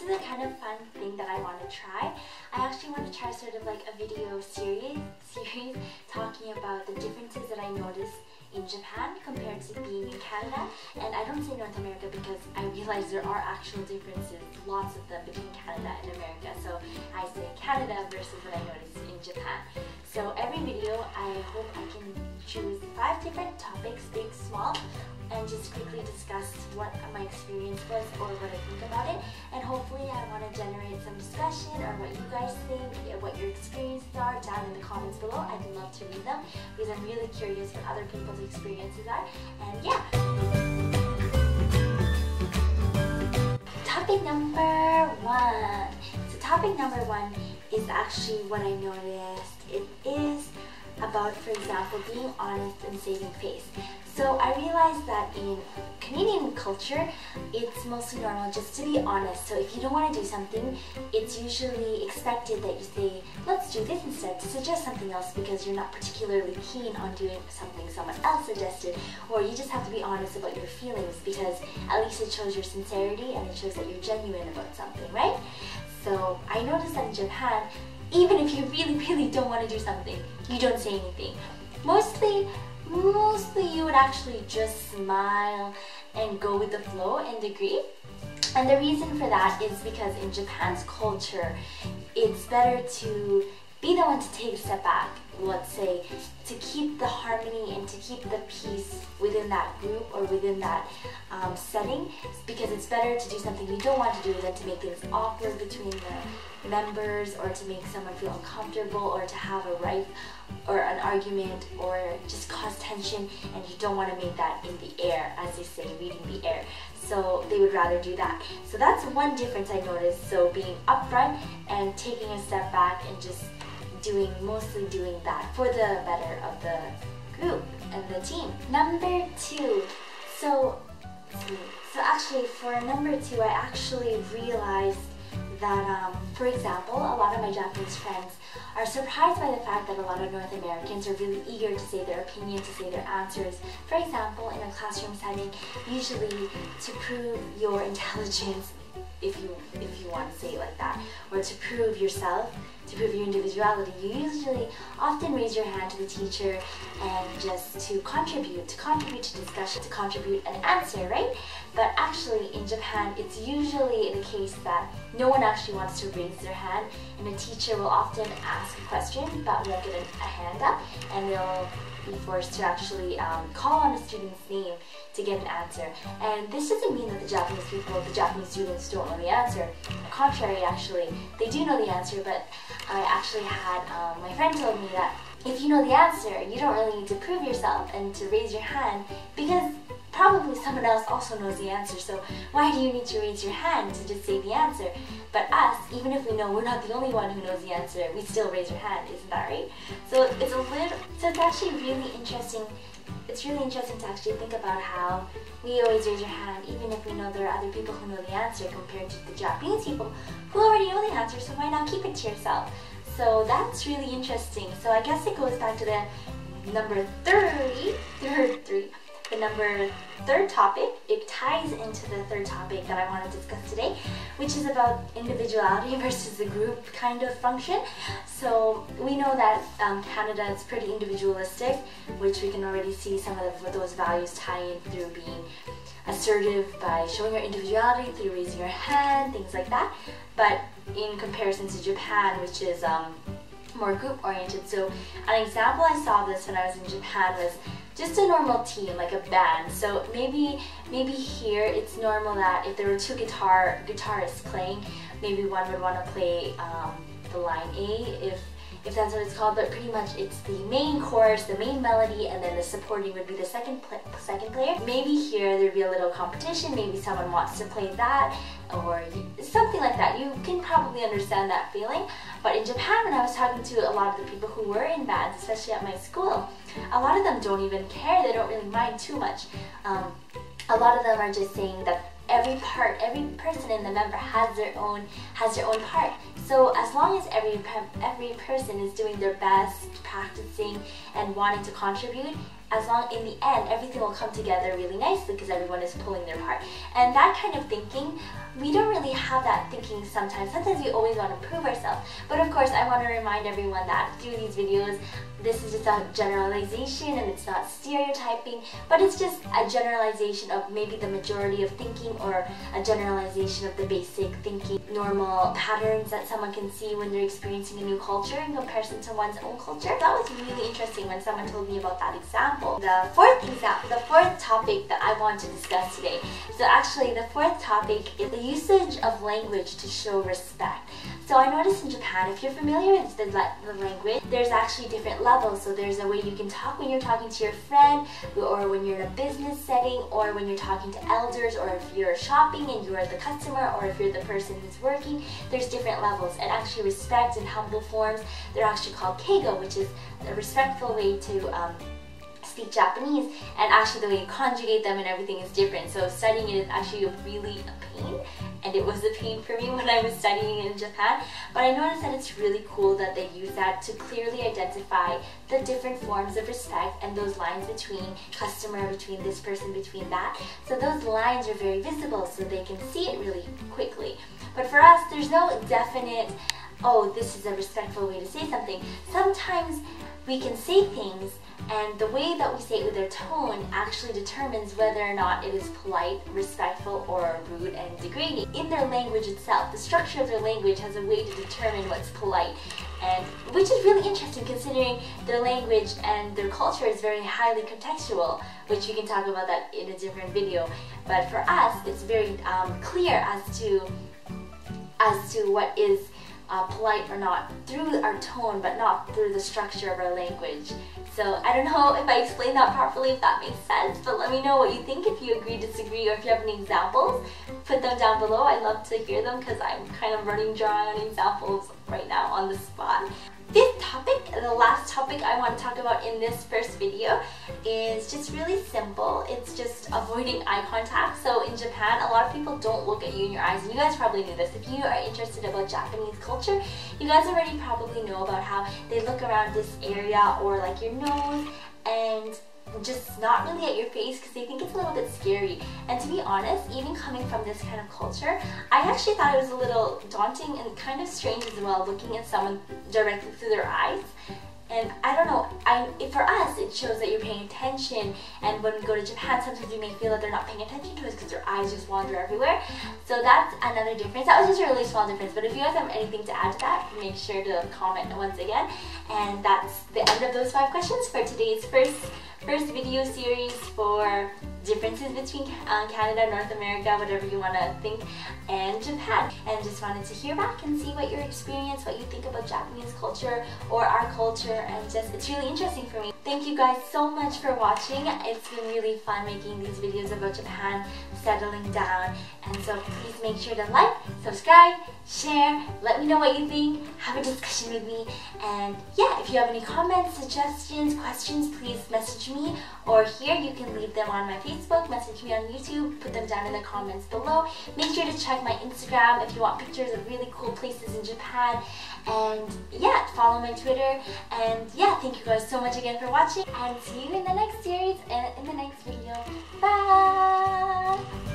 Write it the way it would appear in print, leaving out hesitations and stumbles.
this is a kind of fun thing that I want to try. I actually want to try sort of like a video series talking about the differences that I noticed in Japan compared to being in Canada. And I don't say North America because I realize there are actual differences, lots of them, between Canada and America. So I say Canada versus what I noticed in Japan. So every video, I hope I can choose 5 different topics, big, small, and just quickly discuss what my experience was or what I think about it. And hopefully I want to generate some discussion or what you guys think, what your experiences are down in the comments below. I'd love to read them because I'm really curious what other people's experiences are. And yeah. Topic number 1. So topic number 1 is actually what I noticed. It is about, for example, being honest and saving face. So I realized that in Canadian culture, it's mostly normal just to be honest. So if you don't want to do something, it's usually expected that you say, let's do this instead, to suggest something else because you're not particularly keen on doing something someone else suggested. Or you just have to be honest about your feelings because at least it shows your sincerity and it shows that you're genuine about something, right? So I noticed that in Japan, even if you really don't want to do something, you don't say anything. Mostly you would actually just smile and go with the flow and agree. And the reason for that is because in Japan's culture, it's better to be the one to take a step back, let's say, to keep the harmony and to keep the peace within that group or within that setting, because it's better to do something you don't want to do than to make things awkward between the members or to make someone feel uncomfortable or to have a rife or an argument or just cause tension, and you don't want to make that in the air, as they say, reading the air. So they would rather do that. So that's one difference I noticed. So being upfront and taking a step back and just mostly doing that for the better of the group and the team. Number 2. So actually for number 2, I actually realized that, for example, a lot of my Japanese friends are surprised by the fact that a lot of North Americans are really eager to say their opinion, to say their answers. For example, in a classroom setting, usually to prove your intelligence, if you want to say it like that, or to prove yourself, to prove your individuality, you usually often raise your hand to the teacher and just to contribute to discussion, to contribute an answer, right? But actually in Japan, it's usually the case that no one actually wants to raise their hand, and a teacher will often ask a question but won't get a hand up, and they'll be forced to actually call on a student's name to get an answer. And this doesn't mean that the Japanese students don't know the answer. On the contrary, actually, they do know the answer, but I actually had, my friend told me that if you know the answer, you don't really need to prove yourself and to raise your hand because probably someone else also knows the answer, so why do you need to raise your hand to just say the answer? But us, even if we know we're not the only one who knows the answer, we still raise our hand, isn't that right? So it's actually really interesting. It's really interesting to actually think about how we always raise your hand even if we know there are other people who know the answer compared to the Japanese people who already know the answer, so why not keep it to yourself? So that's really interesting. So I guess it goes back to the number 3. The number 3rd topic, it ties into the 3rd topic that I want to discuss today, which is about individuality versus the group kind of function. So we know that Canada is pretty individualistic, which we can already see some of those values tie in through being assertive by showing your individuality through raising your hand, things like that. But in comparison to Japan, which is more group-oriented. So an example I saw this when I was in Japan was just a normal team, like a band. So maybe here it's normal that if there were 2 guitarists playing, maybe one would want to play the line A, if that's what it's called, but pretty much it's the main chorus, the main melody, and then the supporting would be the second player. Maybe here there'd be a little competition, maybe someone wants to play that, or something like that. You can probably understand that feeling. But in Japan, when I was talking to a lot of the people who were in bands, especially at my school, a lot of them don't even care, they don't really mind too much. A lot of them are just saying that every person in the member has their own part. So as long as every person is doing their best, practicing and wanting to contribute, as long in the end everything will come together really nicely because everyone is pulling their part. And that kind of thinking, we don't really have that thinking sometimes. Sometimes we always want to prove ourselves. But of course, I want to remind everyone that through these videos, this is just a generalization and it's not stereotyping, but it's just a generalization of maybe the majority of thinking, or a generalization of the basic thinking, normal patterns that someone can see when they're experiencing a new culture in comparison to one's own culture. That was really interesting when someone told me about that example. The fourth topic that I want to discuss today. So actually the fourth topic is the usage of language to show respect. So I noticed in Japan, if you're familiar with the language, there's actually different levels. So there's a way you can talk when you're talking to your friend, or when you're in a business setting, or when you're talking to elders, or if you're shopping and you're the customer, or if you're the person who's working. There's different levels. And actually respect in humble forms, they're actually called keigo, which is a respectful way to speak Japanese, and actually the way you conjugate them and everything is different. So studying it is actually really a pain, and it was a pain for me when I was studying in Japan. But I noticed that it's really cool that they use that to clearly identify the different forms of respect and those lines between customer, between this person, between that. So those lines are very visible so they can see it really quickly. But for us, there's no definite, oh, this is a respectful way to say something. Sometimes we can say things, and the way that we say it with our tone actually determines whether or not it is polite, respectful, or rude and degrading. In their language itself, the structure of their language has a way to determine what's polite, and which is really interesting considering their language and their culture is very highly contextual, which we can talk about that in a different video. But for us, it's very clear as to what is polite or not through our tone, but not through the structure of our language. So I don't know if I explained that properly, if that makes sense, but let me know what you think, if you agree, disagree, or if you have any examples, put them down below. I'd love to hear them because I'm kind of running dry on examples right now on the spot. Fifth topic, the last topic I want to talk about in this first video, is just really simple. It's just avoiding eye contact. So in Japan, a lot of people don't look at you in your eyes, and you guys probably knew this. If you are interested about Japanese culture, you guys already probably know about how they look around this area, or like your nose, and just not really at your face because they think it's a little bit scary. And to be honest, even coming from this kind of culture, I actually thought it was a little daunting and kind of strange as well, looking at someone directly through their eyes. And I don't know, for us it shows that you're paying attention, and when we go to Japan sometimes we may feel that they're not paying attention to us because their eyes just wander everywhere. So that's another difference. That was just a really small difference, but if you guys have anything to add to that, make sure to comment once again. And that's the end of those 5 questions for today's first video series for differences between Canada, North America, whatever you want to think, and Japan. And just wanted to hear back and see what your experience, what you think about Japanese culture or our culture, and just, it's really interesting for me. Thank you guys so much for watching. It's been really fun making these videos about Japan, settling down, and so please make sure to like, subscribe, share, let me know what you think, have a discussion with me, and yeah, if you have any comments, suggestions, questions, please message me, or here you can leave them on my Facebook, message me on YouTube, put them down in the comments below. Make sure to check my Instagram if you want pictures of really cool places in Japan, and yeah, follow my Twitter, and yeah, thank you guys so much again for watching, and see you in the next series and in the next video. Bye!